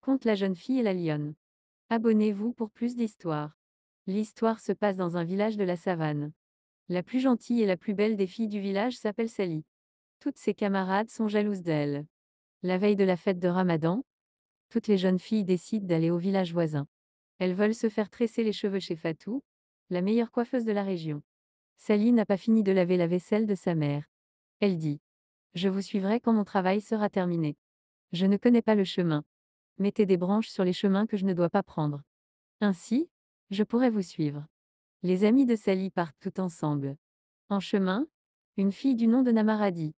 Raconte la jeune fille et la lionne. Abonnez-vous pour plus d'histoires. L'histoire se passe dans un village de la savane. La plus gentille et la plus belle des filles du village s'appelle Sally. Toutes ses camarades sont jalouses d'elle. La veille de la fête de Ramadan, toutes les jeunes filles décident d'aller au village voisin. Elles veulent se faire tresser les cheveux chez Fatou, la meilleure coiffeuse de la région. Sally n'a pas fini de laver la vaisselle de sa mère. Elle dit: Je vous suivrai quand mon travail sera terminé. Je ne connais pas le chemin. Mettez des branches sur les chemins que je ne dois pas prendre. Ainsi, je pourrai vous suivre. Les amis de Sally partent tout ensemble. En chemin, une fille du nom de Namara dit: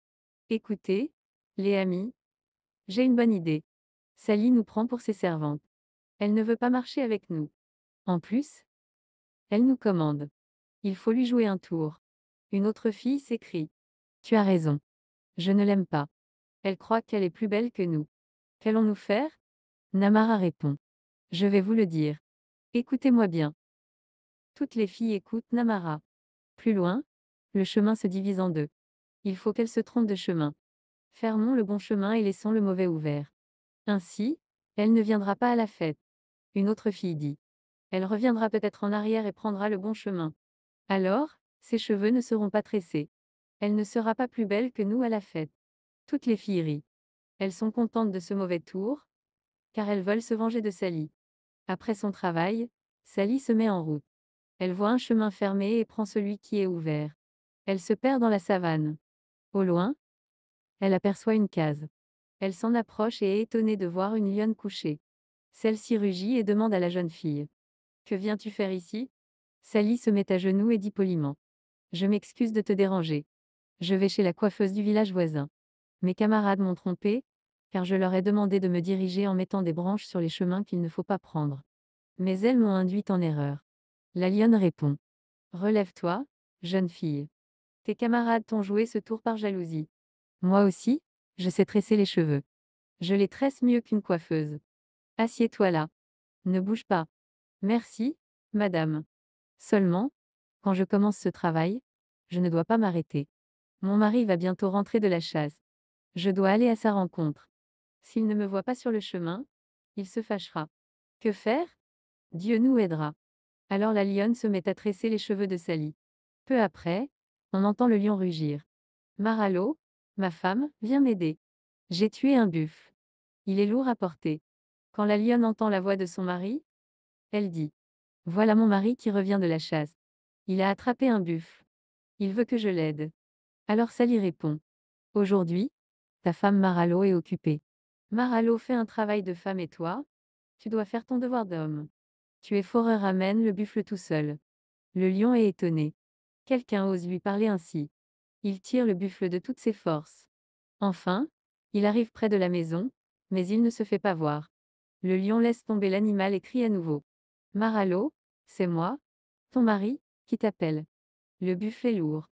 Écoutez, les amis, j'ai une bonne idée. Sally nous prend pour ses servantes. Elle ne veut pas marcher avec nous. En plus, elle nous commande. Il faut lui jouer un tour. Une autre fille s'écrie: Tu as raison. Je ne l'aime pas. Elle croit qu'elle est plus belle que nous. Qu'allons-nous faire? Namara répond: Je vais vous le dire. Écoutez-moi bien. Toutes les filles écoutent Namara. Plus loin, le chemin se divise en deux. Il faut qu'elle se trompe de chemin. Fermons le bon chemin et laissons le mauvais ouvert. Ainsi, elle ne viendra pas à la fête. Une autre fille dit: Elle reviendra peut-être en arrière et prendra le bon chemin. Alors, ses cheveux ne seront pas tressés. Elle ne sera pas plus belle que nous à la fête. Toutes les filles rient. Elles sont contentes de ce mauvais tour, car elles veulent se venger de Sally. Après son travail, Sally se met en route. Elle voit un chemin fermé et prend celui qui est ouvert. Elle se perd dans la savane. Au loin, elle aperçoit une case. Elle s'en approche et est étonnée de voir une lionne couchée. Celle-ci rugit et demande à la jeune fille: Que viens-tu faire ici? Sally se met à genoux et dit poliment: Je m'excuse de te déranger. Je vais chez la coiffeuse du village voisin. Mes camarades m'ont trompée, car je leur ai demandé de me diriger en mettant des branches sur les chemins qu'il ne faut pas prendre. Mais elles m'ont induite en erreur. La lionne répond: Relève-toi, jeune fille. Tes camarades t'ont joué ce tour par jalousie. Moi aussi, je sais tresser les cheveux. Je les tresse mieux qu'une coiffeuse. Assieds-toi là. Ne bouge pas. Merci, madame. Seulement, quand je commence ce travail, je ne dois pas m'arrêter. Mon mari va bientôt rentrer de la chasse. Je dois aller à sa rencontre. S'il ne me voit pas sur le chemin, il se fâchera. Que faire? Dieu nous aidera. Alors la lionne se met à tresser les cheveux de Sally. Peu après, on entend le lion rugir. Maralo, ma femme, viens m'aider. J'ai tué un buffle. Il est lourd à porter. Quand la lionne entend la voix de son mari, elle dit: Voilà mon mari qui revient de la chasse. Il a attrapé un buffle. Il veut que je l'aide. Alors Sally répond: Aujourd'hui, ta femme Maralo est occupée. Maralo fait un travail de femme et toi, tu dois faire ton devoir d'homme. Tu es foreur, amène le buffle tout seul. Le lion est étonné. Quelqu'un ose lui parler ainsi. Il tire le buffle de toutes ses forces. Enfin, il arrive près de la maison, mais il ne se fait pas voir. Le lion laisse tomber l'animal et crie à nouveau: Maralo, c'est moi, ton mari, qui t'appelle. Le buffle est lourd.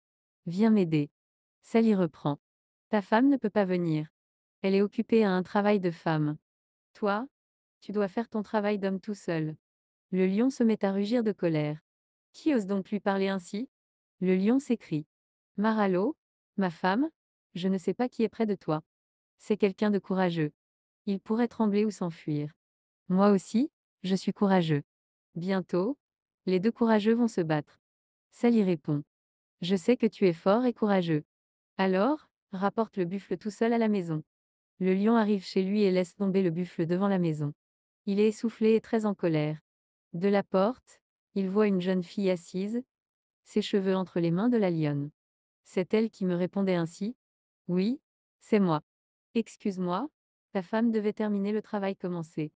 Viens m'aider. Sally reprend: Ta femme ne peut pas venir. Elle est occupée à un travail de femme. Toi, tu dois faire ton travail d'homme tout seul. Le lion se met à rugir de colère. Qui ose donc lui parler ainsi? Le lion s'écrie: Maralo, ma femme, je ne sais pas qui est près de toi. C'est quelqu'un de courageux. Il pourrait trembler ou s'enfuir. Moi aussi, je suis courageux. Bientôt, les deux courageux vont se battre. Sally répond: Je sais que tu es fort et courageux. Alors, rapporte le buffle tout seul à la maison. Le lion arrive chez lui et laisse tomber le buffle devant la maison. Il est essoufflé et très en colère. De la porte, il voit une jeune fille assise, ses cheveux entre les mains de la lionne. C'est elle qui me répondait ainsi: Oui, c'est moi. Excuse-moi, ta femme devait terminer le travail commencé.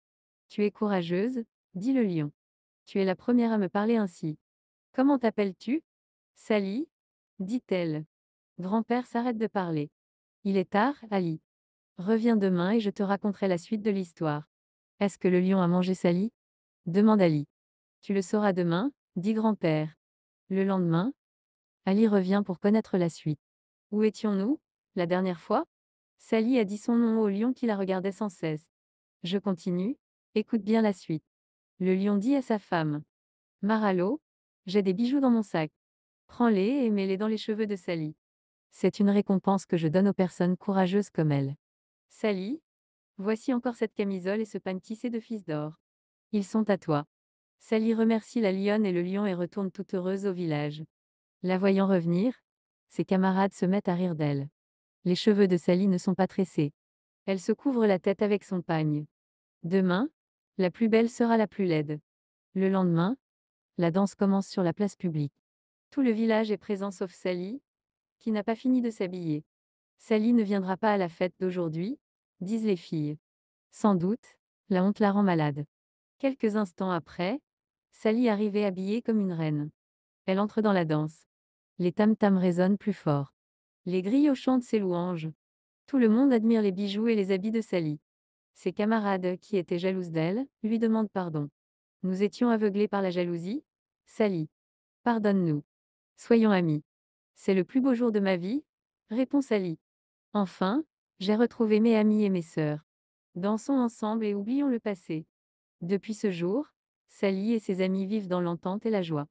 Tu es courageuse, dit le lion. Tu es la première à me parler ainsi. Comment t'appelles-tu? Sally, dit-elle. Grand-père s'arrête de parler. Il est tard, Ali. Reviens demain et je te raconterai la suite de l'histoire. Est-ce que le lion a mangé Sally? Demande Ali. Tu le sauras demain, dit grand-père. Le lendemain, Ali revient pour connaître la suite. Où étions-nous, la dernière fois? Sally a dit son nom au lion qui la regardait sans cesse. Je continue, écoute bien la suite. Le lion dit à sa femme: Maralo, j'ai des bijoux dans mon sac. Prends-les et mets-les dans les cheveux de Sally. C'est une récompense que je donne aux personnes courageuses comme elle. Sally, Voici encore cette camisole et ce pagne tissé de fils d'or. Ils sont à toi. Sally remercie la lionne et le lion et retourne toute heureuse au village. La voyant revenir, ses camarades se mettent à rire d'elle. Les cheveux de Sally ne sont pas tressés. Elle se couvre la tête avec son pagne. Demain, la plus belle sera la plus laide. Le lendemain, la danse commence sur la place publique. Tout le village est présent sauf Sally, qui n'a pas fini de s'habiller. Sally ne viendra pas à la fête d'aujourd'hui, disent les filles. Sans doute, la honte la rend malade. Quelques instants après, Sally arrive habillée comme une reine. Elle entre dans la danse. Les tam-tams résonnent plus fort. Les griots chantent ses louanges. Tout le monde admire les bijoux et les habits de Sally. Ses camarades, qui étaient jalouses d'elle, lui demandent pardon. Nous étions aveuglés par la jalousie. Sally, pardonne-nous. Soyons amis. C'est le plus beau jour de ma vie, répond Sally. Enfin, j'ai retrouvé mes amis et mes sœurs. Dansons ensemble et oublions le passé. Depuis ce jour, Sally et ses amis vivent dans l'entente et la joie.